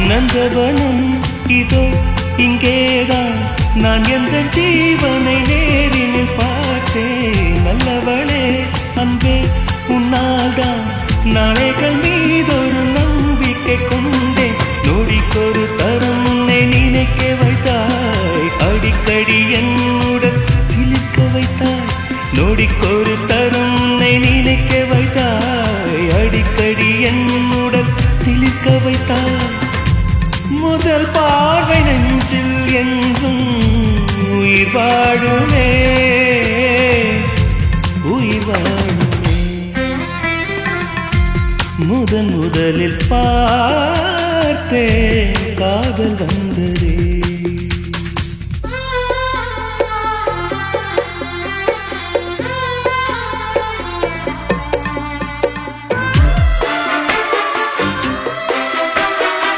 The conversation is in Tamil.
நந்தவனம் இதோ இங்கேதான் நான் எந்த ஜீவனை நேரினில் பார்த்தேன் நல்லவளே அன்பே உன்னால்தான் நாளைகள் மீதொரு நம்பிக்கை கொண்டேன் நொடிக்கொரு தரம் உன்னை நினைக்க வைத்தாய் அடிக்கடி என்னுடன் சிலிர்க்க வைத்தாய் நொடிக்கொரு தரம் உன்னை நினைக்க வைத்தாய் அடிக்கடி என்னுடன் சிலிர்க்க வைத்தாய் முதல் பார்வை நெஞ்சில் என்றும் உயிர் வாழுமே உயிர் வாழுமே முதலில் பார்த்தே காதல் வந்ததே